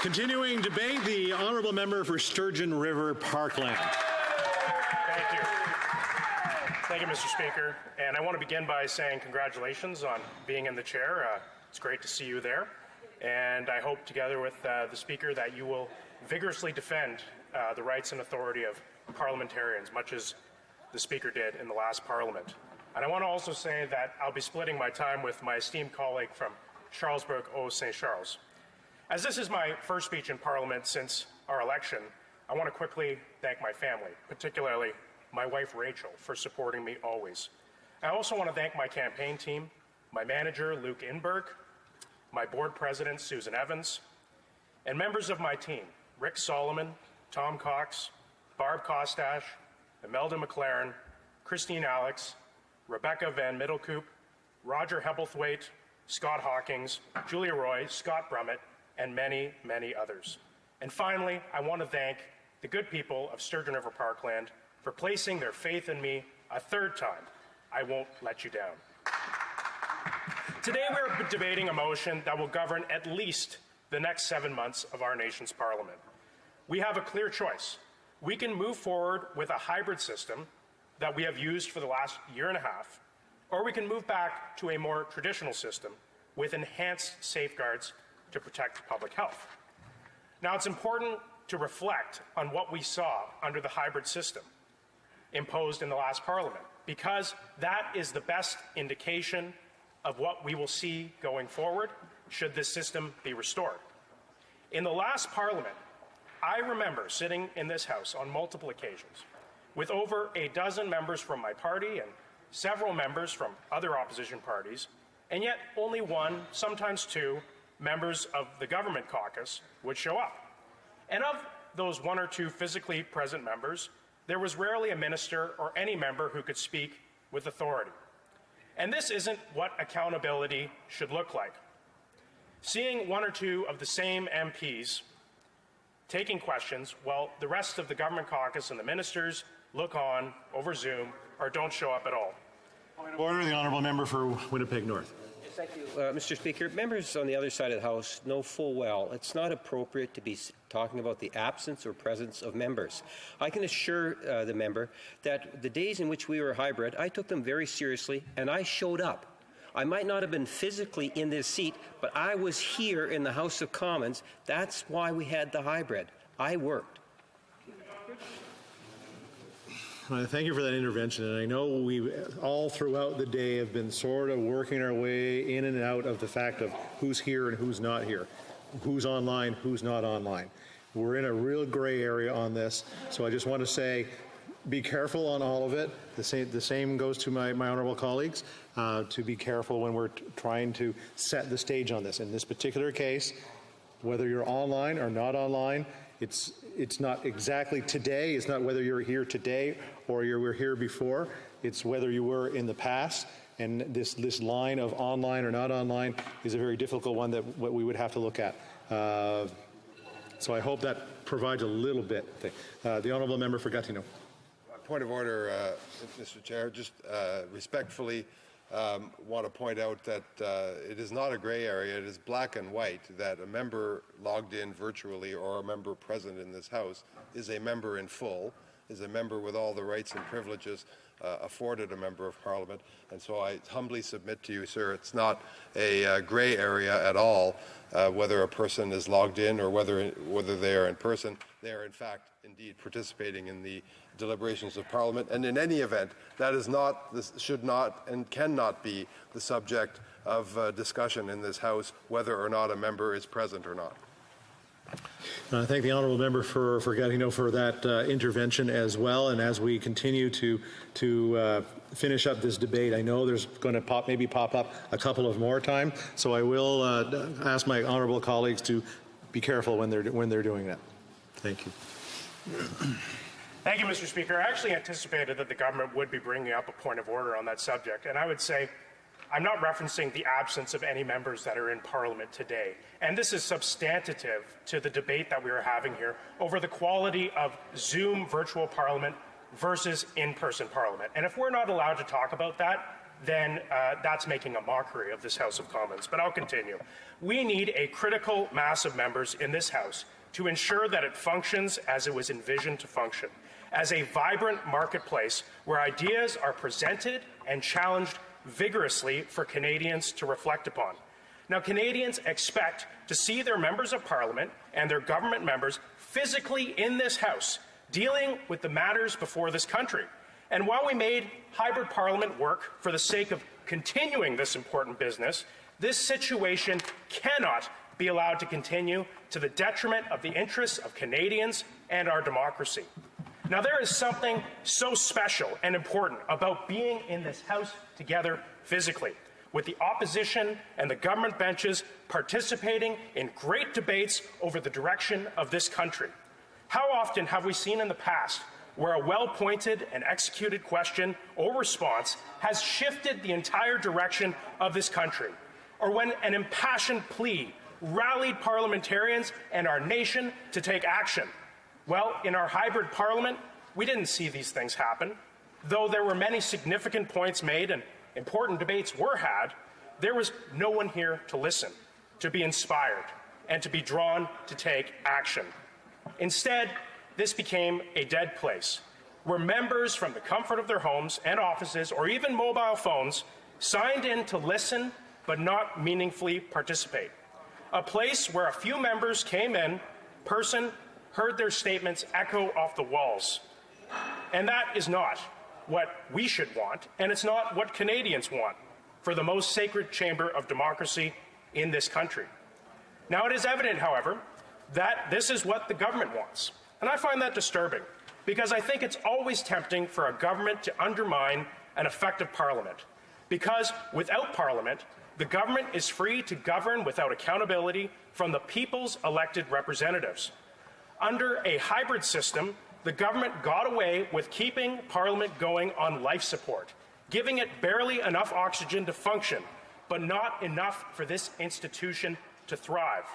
Continuing debate, the honourable member for Sturgeon River Parkland. Thank you. Thank you, Mr. Speaker. And I want to begin by saying congratulations on being in the chair. It's great to see you there. And I hope together with the Speaker that you will vigorously defend the rights and authority of parliamentarians, much as the Speaker did in the last Parliament. And I want to also say that I'll be splitting my time with my esteemed colleague from Charlesbourg-Saint-Charles. As this is my first speech in Parliament since our election, I want to quickly thank my family, particularly my wife Rachel, for supporting me always. I also want to thank my campaign team, my manager Luke Inberg, my board president Susan Evans, and members of my team, Rick Solomon, Tom Cox, Barb Kostash, Imelda McLaren, Christine Alex, Rebecca Van Middelkoop, Roger Hebblethwaite, Scott Hawkins, Julia Roy, Scott Brummett, and many, many others. And finally, I want to thank the good people of Sturgeon River Parkland for placing their faith in me a third time. I won't let you down. Today we're debating a motion that will govern at least the next 7 months of our nation's Parliament. We have a clear choice. We can move forward with a hybrid system that we have used for the last year and a half, or we can move back to a more traditional system with enhanced safeguards to protect public health. Now, it's important to reflect on what we saw under the hybrid system imposed in the last Parliament, because that is the best indication of what we will see going forward should this system be restored. In the last Parliament, I remember sitting in this House on multiple occasions with over a dozen members from my party and several members from other opposition parties, and yet only one, sometimes two, members of the government caucus would show up. And of those one or two physically present members, there was rarely a minister or any member who could speak with authority. And this isn't what accountability should look like. Seeing one or two of the same MPs taking questions while the rest of the government caucus and the ministers look on over Zoom or don't show up at all. Point of order, the honourable member for Winnipeg North. Thank you, Mr. Speaker. Members on the other side of the House know full well it's not appropriate to be talking about the absence or presence of members. I can assure the member that the days in which we were hybrid, I took them very seriously and I showed up. I might not have been physically in this seat, but I was here in the House of Commons. That's why we had the hybrid. I worked. Thank you for that intervention, and I know we all throughout the day have been sort of working our way in and out of the fact of who's here and who's not here, who's online, who's not online. We're in a real gray area on this, so I just want to say be careful on all of it. The same goes to my honourable colleagues, to be careful when we're trying to set the stage on this. In this particular case, whether you're online or not online, it's not exactly today. It's not whether you're here today or you were here before. It's whether you were in the past. And this line of online or not online is a very difficult one that what we would have to look at. So I hope that provides a little bit. The honourable member for Gatineau. Point of order, Mr. Chair. Just respectfully want to point out that it is not a grey area. It is black and white that a member logged in virtually or a member present in this House is a member in full, is a member with all the rights and privileges afforded a member of Parliament. And so I humbly submit to you, sir, it's not a grey area at all, whether a person is logged in or whether they are in person. They are, in fact, indeed participating in the deliberations of Parliament. And in any event, that is not, this should not and cannot be the subject of discussion in this House, whether or not a member is present or not. I thank the honourable member for Gatineau for that intervention as well. And as we continue to finish up this debate, I know there's going to maybe pop up a couple of more time. So I will ask my honourable colleagues to be careful when they're doing that. Thank you. Thank you, Mr. Speaker. I actually anticipated that the government would be bringing up a point of order on that subject, and I would say I'm not referencing the absence of any members that are in Parliament today. And this is substantive to the debate that we are having here over the quality of Zoom virtual Parliament versus in-person Parliament. And if we're not allowed to talk about that, then that's making a mockery of this House of Commons. But I'll continue. We need a critical mass of members in this House to ensure that it functions as it was envisioned to function, as a vibrant marketplace where ideas are presented and challenged vigorously for Canadians to reflect upon. Now, Canadians expect to see their members of Parliament and their government members physically in this House, dealing with the matters before this country. And while we made hybrid Parliament work for the sake of continuing this important business, this situation cannot be allowed to continue to the detriment of the interests of Canadians and our democracy. Now, there is something so special and important about being in this House together physically, with the opposition and the government benches participating in great debates over the direction of this country. How often have we seen in the past where a well-pointed and executed question or response has shifted the entire direction of this country, or when an impassioned plea rallied parliamentarians and our nation to take action? Well, in our hybrid parliament, we didn't see these things happen. Though there were many significant points made and important debates were had, there was no one here to listen, to be inspired, and to be drawn to take action. Instead, this became a dead place, where members from the comfort of their homes and offices, or even mobile phones, signed in to listen but not meaningfully participate. A place where a few members came in person, heard their statements echo off the walls. And that is not what we should want, and it's not what Canadians want for the most sacred chamber of democracy in this country. Now, it is evident, however, that this is what the government wants. And I find that disturbing, because I think it's always tempting for a government to undermine an effective parliament. Because without parliament, the government is free to govern without accountability from the people's elected representatives. Under a hybrid system, the government got away with keeping Parliament going on life support, giving it barely enough oxygen to function, but not enough for this institution to thrive.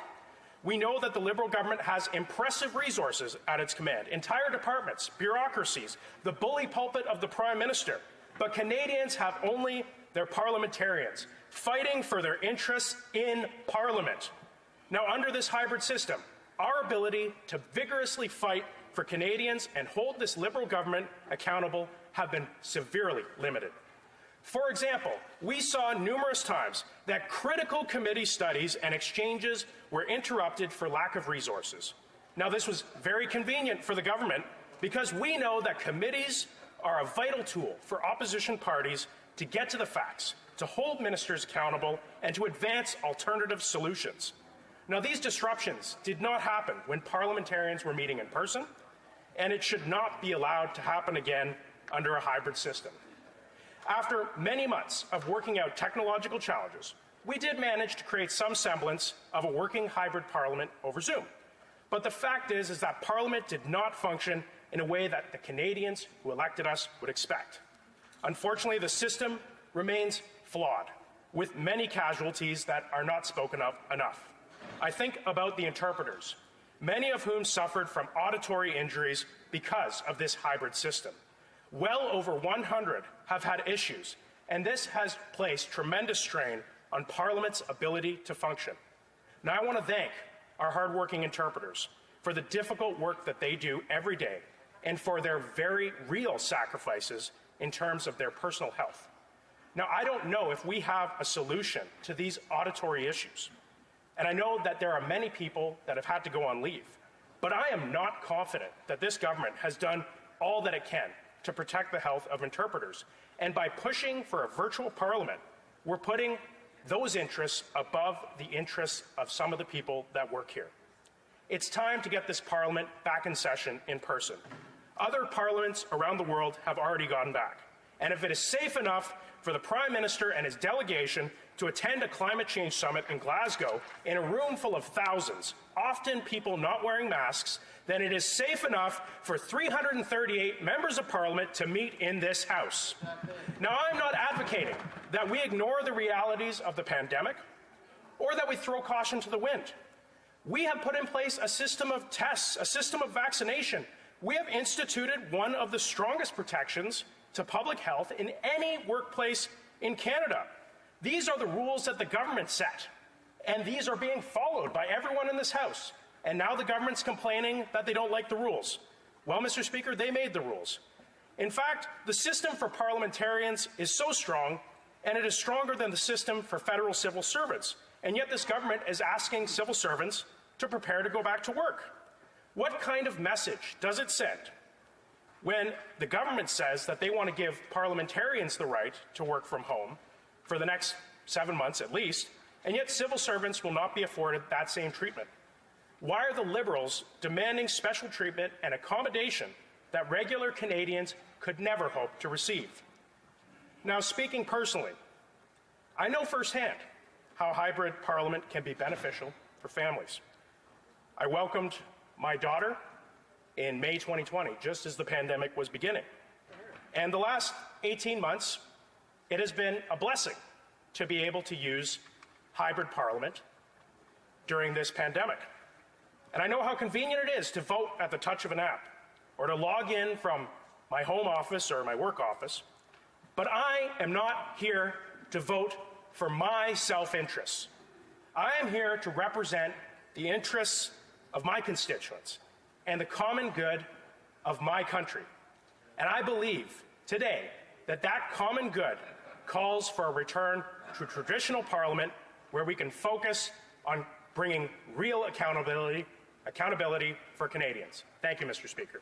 We know that the Liberal government has impressive resources at its command, entire departments, bureaucracies, the bully pulpit of the Prime Minister. But Canadians have only their parliamentarians, fighting for their interests in Parliament. Now, under this hybrid system, our ability to vigorously fight for Canadians and hold this Liberal government accountable have been severely limited. For example, we saw numerous times that critical committee studies and exchanges were interrupted for lack of resources. Now, this was very convenient for the government because we know that committees are a vital tool for opposition parties to get to the facts, to hold ministers accountable, and to advance alternative solutions. Now, these disruptions did not happen when parliamentarians were meeting in person, and it should not be allowed to happen again under a hybrid system. After many months of working out technological challenges, we did manage to create some semblance of a working hybrid parliament over Zoom. But the fact is that Parliament did not function in a way that the Canadians who elected us would expect. Unfortunately, the system remains flawed, with many casualties that are not spoken of enough. I think about the interpreters, many of whom suffered from auditory injuries because of this hybrid system. Well over 100 have had issues, and this has placed tremendous strain on Parliament's ability to function. Now, I want to thank our hardworking interpreters for the difficult work that they do every day and for their very real sacrifices in terms of their personal health. Now, I don't know if we have a solution to these auditory issues, and I know that there are many people that have had to go on leave, but I am not confident that this government has done all that it can to protect the health of interpreters. And by pushing for a virtual parliament, we're putting those interests above the interests of some of the people that work here. It's time to get this parliament back in session in person. Other parliaments around the world have already gone back. And if it is safe enough for the Prime Minister and his delegation to attend a climate change summit in Glasgow in a room full of thousands, often people not wearing masks, then it is safe enough for 338 members of Parliament to meet in this House. Now, I'm not advocating that we ignore the realities of the pandemic or that we throw caution to the wind. We have put in place a system of tests, a system of vaccination. We have instituted one of the strongest protections to public health in any workplace In Canada, these are the rules that the government set, and these are being followed by everyone in this House. And now the government's complaining that they don't like the rules. Well, Mr. Speaker, they made the rules. In fact, the system for parliamentarians is so strong, and it is stronger than the system for federal civil servants. And yet this government is asking civil servants to prepare to go back to work. What kind of message does it send when the government says that they want to give parliamentarians the right to work from home for the next 7 months at least, and yet civil servants will not be afforded that same treatment? Why are the Liberals demanding special treatment and accommodation that regular Canadians could never hope to receive? Now, speaking personally, I know firsthand how hybrid parliament can be beneficial for families. I welcomed my daughter in May 2020, just as the pandemic was beginning. And the last 18 months, it has been a blessing to be able to use hybrid parliament during this pandemic. And I know how convenient it is to vote at the touch of an app or to log in from my home office or my work office. But I am not here to vote for my self-interests. I am here to represent the interests of my constituents and the common good of my country. And I believe today that that common good calls for a return to traditional parliament where we can focus on bringing real accountability for Canadians. Thank you, Mr. Speaker.